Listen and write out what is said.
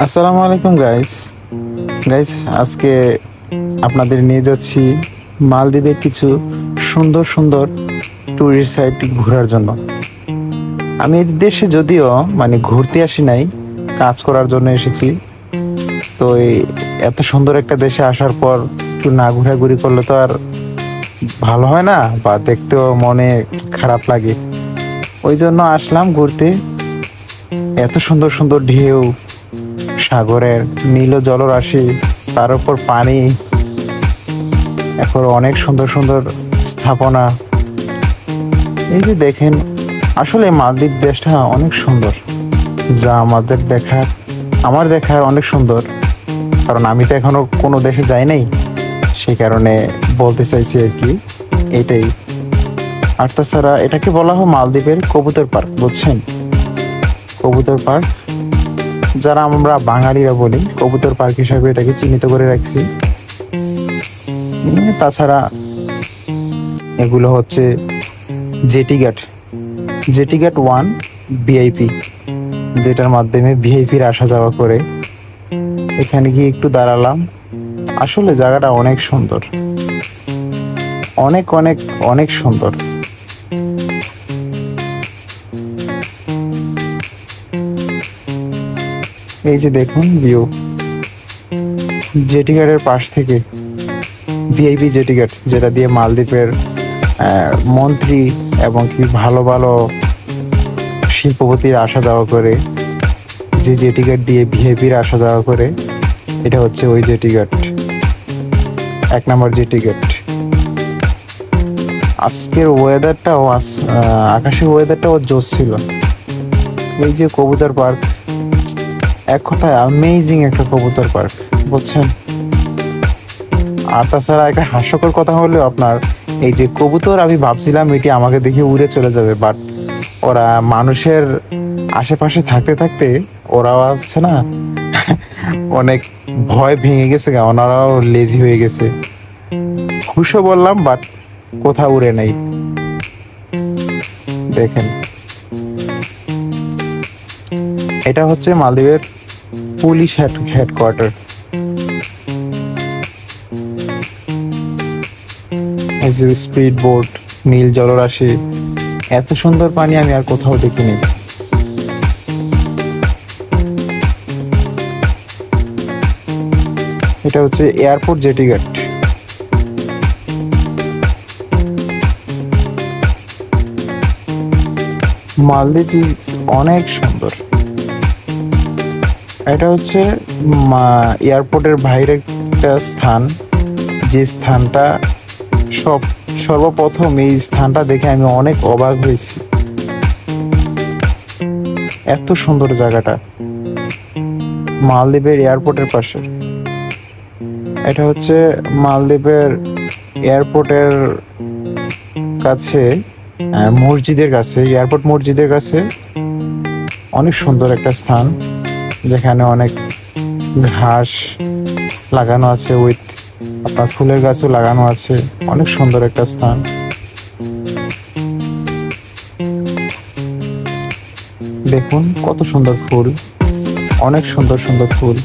আসসালামু আলাইকুম guys guys আজকে আপনাদের নিয়ে যাচ্ছি মালদ্বীপের কিছু সুন্দর সুন্দর টুরিস্ট সাইট ঘোরার জন্য। আমি এই দেশে যদিও ঘুরতে আসি নাই, কাজ করার জন্য এসেছি। তো এত সুন্দর একটা দেশে আসার পর একটু না ঘোরাঘুরি করলে তো আর ভালো হয় না, বা দেখতেও মনে খারাপ লাগে। ওই জন্য আসলাম ঘুরতে। এত সুন্দর সুন্দর ঢেউ, সাগরের নীল জলরাশি, তার উপর পানি, এখন অনেক সুন্দর সুন্দর স্থাপনা। এই যে দেখেন, আসলে মালদ্বীপ দেশটা অনেক সুন্দর, যা আমার দেখার অনেক সুন্দর। কারণ আমি তো এখনো কোনো দেশে যাই নাই, সেই কারণে বলতে চাইছি আর কি, এটাই। আর তাছাড়া এটাকে বলা হয় মালদ্বীপের কবুতর পার্ক, বুঝছেন? কবুতর পার্ক, যারা আমরা বাঙালিরা বলি কবুতর পার্ক হিসাবে এটাকে চিহ্নিত করে রাখছি। তাছাড়া এগুলো হচ্ছে জেটি ঘাট 1 ভিআইপি, যেটার মাধ্যমে ভিআইপির আসা যাওয়া করে। এখানে গিয়ে একটু দাঁড়ালাম। আসলে জায়গাটা অনেক সুন্দর, অনেক অনেক অনেক সুন্দর। এই যে দেখুন ভিউ, জেটি ঘাটের পাশ থেকে, ভিআইপি জেটি ঘাট, যেটা দিয়ে মালদ্বীপের মন্ত্রী এবং কি ভালো ভালো শিল্পপতির আসা যাওয়া করে। যে জেটি ঘাট দিয়ে ভিআইপির আসা যাওয়া করে, এটা হচ্ছে ওই জেটি ঘাট, 1 নম্বর জেটি ঘাট। আজকের ওয়েদারটাও আকাশের ওয়েদারটাও জোস ছিল। এই যে কবুতর পার্ক, এক কথায় অ্যামেজিং একটা কবুতর পার্ক, বুঝছেন? আর তাছাড়া একটা হাস্যকর কথা হলো আপনার, এই যে কবুতর, আমি ভাবছিলাম এটি আমাকে দেখে উড়ে চলে যাবে, বাট ওরা মানুষের আশেপাশে থাকতে থাকতে ওরাও আসছে না, অনেক ভয় ভেঙে গেছে, ওনারাও লেজি হয়ে গেছে। খুশও বললাম, বাট কোথাও উড়ে নেই। দেখেন, এটা হচ্ছে মালদ্বীপের পুলিশ হেডকোয়ার্টার। স্পিড বোট, নীল জলরাশি, এত সুন্দর পানি আমি আর কোথাও দেখিনি। এটা হচ্ছে এয়ারপোর্ট জেটি ঘাট। মালদ্বীপ অনেক সুন্দর। এটা হচ্ছে এয়ারপোর্টের বাইরের একটা স্থান, যে স্থানটা সর্বপ্রথম এই স্থানটা দেখে আমি অনেক অবাক হয়েছি। এত সুন্দর জায়গাটা, মালদ্বীপের এয়ারপোর্টের পাশে। এটা হচ্ছে মালদ্বীপের এয়ারপোর্টের কাছে, মসজিদের কাছে, এয়ারপোর্ট মসজিদের কাছে অনেক সুন্দর একটা স্থান, যেখানে অনেক ঘাস লাগানো আছে, উইথ আপনার ফুলের গাছও লাগানো আছে। অনেক সুন্দর একটা স্থান। দেখুন কত সুন্দর ফুল, অনেক সুন্দর সুন্দর ফুল।